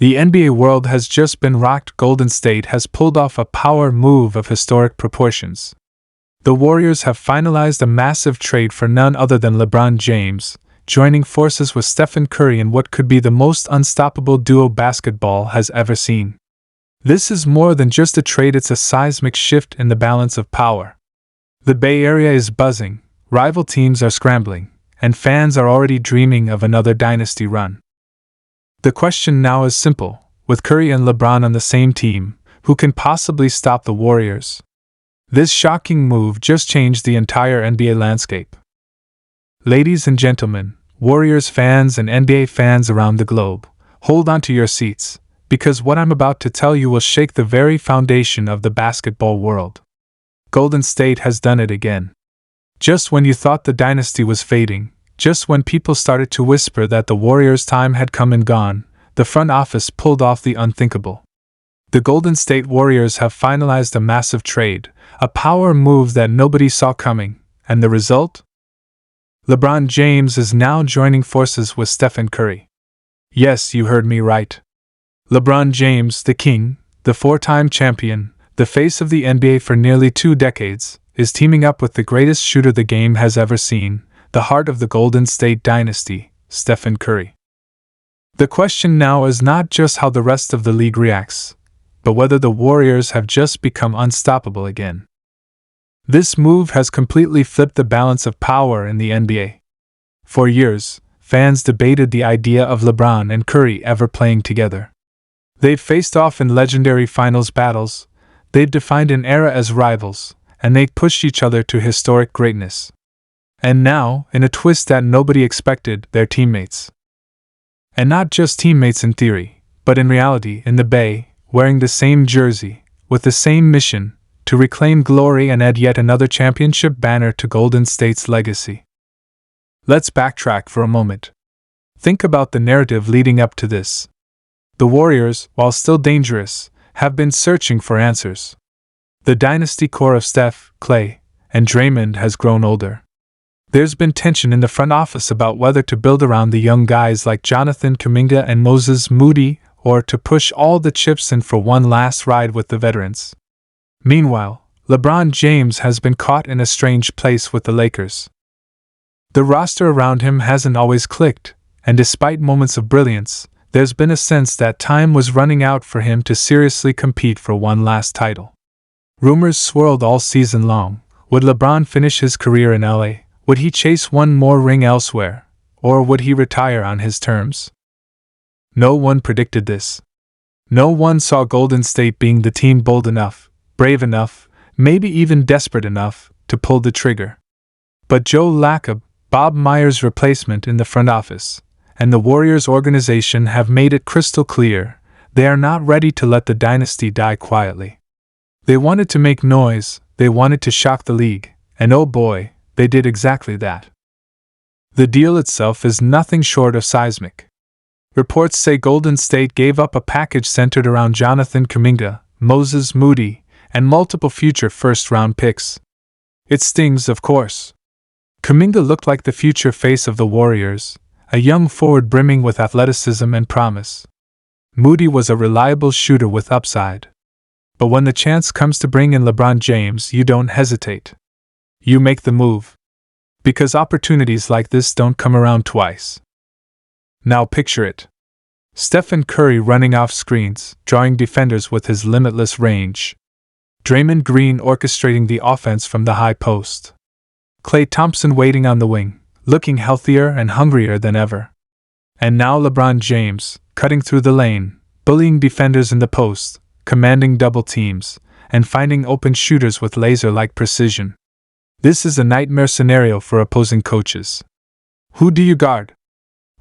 The NBA world has just been rocked. Golden State has pulled off a power move of historic proportions. The Warriors have finalized a massive trade for none other than LeBron James, joining forces with Stephen Curry in what could be the most unstoppable duo basketball has ever seen. This is more than just a trade, it's a seismic shift in the balance of power. The Bay Area is buzzing, rival teams are scrambling, and fans are already dreaming of another dynasty run. The question now is simple: with Curry and LeBron on the same team, who can possibly stop the Warriors? This shocking move just changed the entire NBA landscape. Ladies and gentlemen, Warriors fans and NBA fans around the globe, hold on to your seats, because what I'm about to tell you will shake the very foundation of the basketball world. Golden State has done it again. Just when you thought the dynasty was fading, just when people started to whisper that the Warriors' time had come and gone, the front office pulled off the unthinkable. The Golden State Warriors have finalized a massive trade, a power move that nobody saw coming, and the result? LeBron James is now joining forces with Stephen Curry. Yes, you heard me right. LeBron James, the king, the four-time champion, the face of the NBA for nearly 2 decades, is teaming up with the greatest shooter the game has ever seen, the heart of the Golden State dynasty, Stephen Curry. The question now is not just how the rest of the league reacts, but whether the Warriors have just become unstoppable again. This move has completely flipped the balance of power in the NBA. For years, fans debated the idea of LeBron and Curry ever playing together. They'd faced off in legendary finals battles, they'd defined an era as rivals, and they'd pushed each other to historic greatness. And now, in a twist that nobody expected, they're teammates. And not just teammates in theory, but in reality, in the Bay, wearing the same jersey, with the same mission, to reclaim glory and add yet another championship banner to Golden State's legacy. Let's backtrack for a moment. Think about the narrative leading up to this. The Warriors, while still dangerous, have been searching for answers. The dynasty core of Steph, Klay, and Draymond has grown older. There's been tension in the front office about whether to build around the young guys like Jonathan Kuminga and Moses Moody, or to push all the chips in for one last ride with the veterans. Meanwhile, LeBron James has been caught in a strange place with the Lakers. The roster around him hasn't always clicked, and despite moments of brilliance, there's been a sense that time was running out for him to seriously compete for one last title. Rumors swirled all season long. Would LeBron finish his career in LA? Would he chase one more ring elsewhere? Or would he retire on his terms? No one predicted this. No one saw Golden State being the team bold enough, brave enough, maybe even desperate enough, to pull the trigger. But Joe Lacob, Bob Myers' replacement in the front office, and the Warriors organization have made it crystal clear they are not ready to let the dynasty die quietly. They wanted to make noise, they wanted to shock the league, and oh boy, they did exactly that. The deal itself is nothing short of seismic. Reports say Golden State gave up a package centered around Jonathan Kuminga, Moses Moody, and multiple future first-round picks. It stings, of course. Kuminga looked like the future face of the Warriors, a young forward brimming with athleticism and promise. Moody was a reliable shooter with upside. But when the chance comes to bring in LeBron James, you don't hesitate. You make the move. Because opportunities like this don't come around twice. Now picture it. Stephen Curry running off screens, drawing defenders with his limitless range. Draymond Green orchestrating the offense from the high post. Klay Thompson waiting on the wing, looking healthier and hungrier than ever. And now LeBron James, cutting through the lane, bullying defenders in the post, commanding double teams, and finding open shooters with laser-like precision. This is a nightmare scenario for opposing coaches. Who do you guard?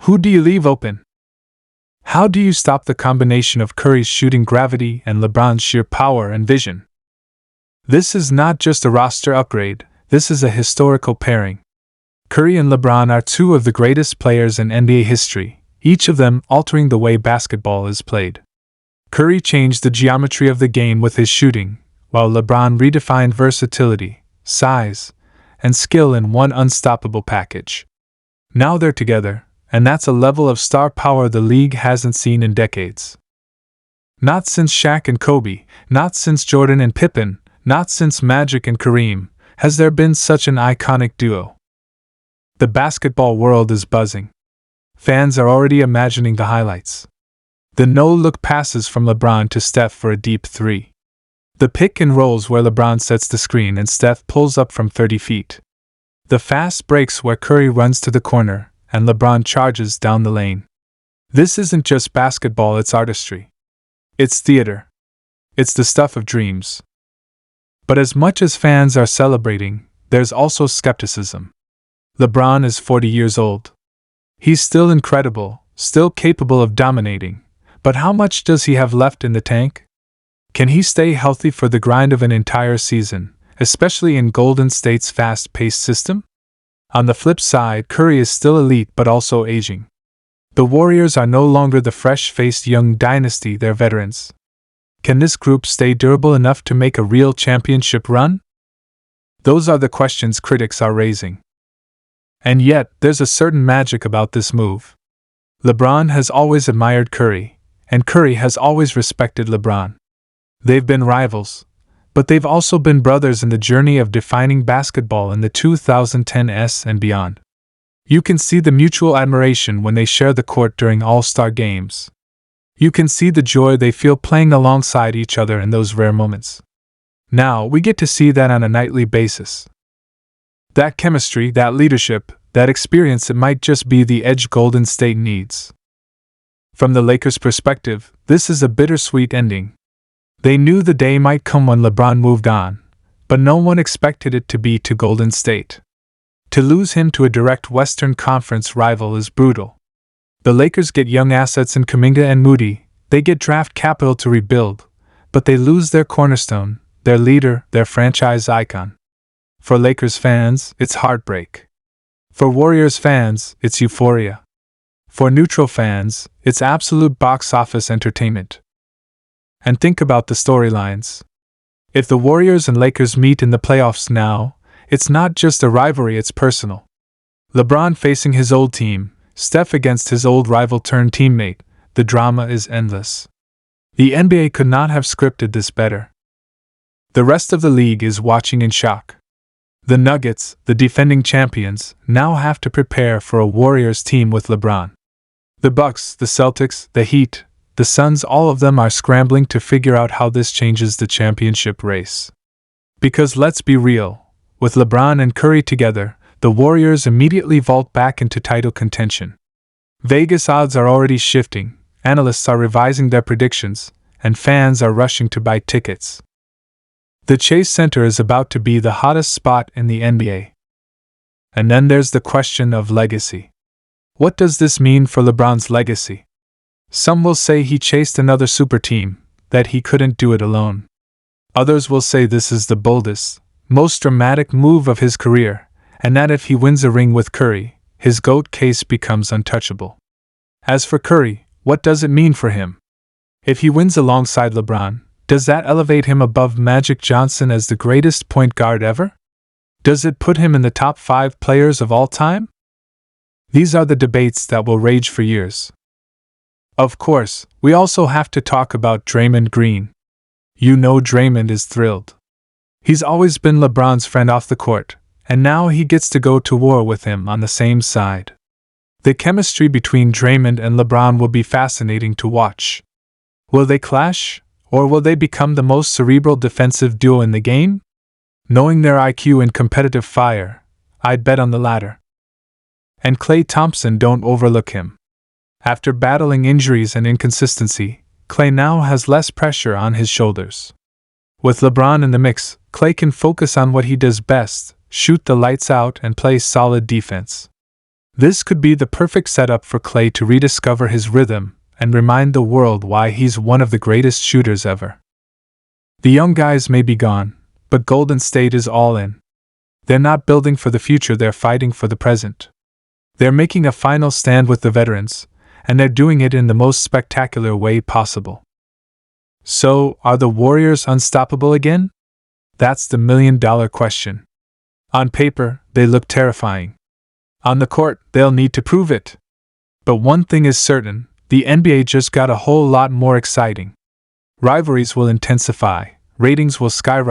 Who do you leave open? How do you stop the combination of Curry's shooting gravity and LeBron's sheer power and vision? This is not just a roster upgrade, this is a historical pairing. Curry and LeBron are two of the greatest players in NBA history, each of them altering the way basketball is played. Curry changed the geometry of the game with his shooting, while LeBron redefined versatility, size, and skill in one unstoppable package. Now they're together, and that's a level of star power the league hasn't seen in decades. Not since Shaq and Kobe, not since Jordan and Pippen, not since Magic and Kareem, has there been such an iconic duo. The basketball world is buzzing. Fans are already imagining the highlights. The no-look passes from LeBron to Steph for a deep three. The pick and rolls where LeBron sets the screen and Steph pulls up from 30 feet. The fast breaks where Curry runs to the corner and LeBron charges down the lane. This isn't just basketball, it's artistry. It's theater. It's the stuff of dreams. But as much as fans are celebrating, there's also skepticism. LeBron is 40 years old. He's still incredible, still capable of dominating, but how much does he have left in the tank? Can he stay healthy for the grind of an entire season, especially in Golden State's fast-paced system? On the flip side, Curry is still elite but also aging. The Warriors are no longer the fresh-faced young dynasty, they're veterans. Can this group stay durable enough to make a real championship run? Those are the questions critics are raising. And yet, there's a certain magic about this move. LeBron has always admired Curry, and Curry has always respected LeBron. They've been rivals, but they've also been brothers in the journey of defining basketball in the 2010s and beyond. You can see the mutual admiration when they share the court during All-Star games. You can see the joy they feel playing alongside each other in those rare moments. Now, we get to see that on a nightly basis. That chemistry, that leadership, that experience, it might just be the edge Golden State needs. From the Lakers' perspective, this is a bittersweet ending. They knew the day might come when LeBron moved on, but no one expected it to be to Golden State. To lose him to a direct Western Conference rival is brutal. The Lakers get young assets in Kuminga and Moody, they get draft capital to rebuild, but they lose their cornerstone, their leader, their franchise icon. For Lakers fans, it's heartbreak. For Warriors fans, it's euphoria. For neutral fans, it's absolute box office entertainment. And think about the storylines. If the Warriors and Lakers meet in the playoffs now, it's not just a rivalry, it's personal. LeBron facing his old team, Steph against his old rival turned teammate, the drama is endless. The NBA could not have scripted this better. The rest of the league is watching in shock. The Nuggets, the defending champions, now have to prepare for a Warriors team with LeBron. The Bucks, the Celtics, the Heat, the Suns, all of them are scrambling to figure out how this changes the championship race. Because let's be real, with LeBron and Curry together, the Warriors immediately vault back into title contention. Vegas odds are already shifting, analysts are revising their predictions, and fans are rushing to buy tickets. The Chase Center is about to be the hottest spot in the NBA. And then there's the question of legacy. What does this mean for LeBron's legacy? Some will say he chased another super team, that he couldn't do it alone. Others will say this is the boldest, most dramatic move of his career, and that if he wins a ring with Curry, his GOAT case becomes untouchable. As for Curry, what does it mean for him? If he wins alongside LeBron, does that elevate him above Magic Johnson as the greatest point guard ever? Does it put him in the top 5 players of all time? These are the debates that will rage for years. Of course, we also have to talk about Draymond Green. You know Draymond is thrilled. He's always been LeBron's friend off the court, and now he gets to go to war with him on the same side. The chemistry between Draymond and LeBron will be fascinating to watch. Will they clash? Or will they become the most cerebral defensive duo in the game? Knowing their IQ and competitive fire, I'd bet on the latter. And Klay Thompson, don't overlook him. After battling injuries and inconsistency, Klay now has less pressure on his shoulders. With LeBron in the mix, Klay can focus on what he does best, shoot the lights out and play solid defense. This could be the perfect setup for Klay to rediscover his rhythm and remind the world why he's one of the greatest shooters ever. The young guys may be gone, but Golden State is all in. They're not building for the future, they're fighting for the present. They're making a final stand with the veterans, and they're doing it in the most spectacular way possible. So, are the Warriors unstoppable again? That's the million-dollar question. On paper, they look terrifying. On the court, they'll need to prove it. But one thing is certain, the NBA just got a whole lot more exciting. Rivalries will intensify, ratings will skyrocket.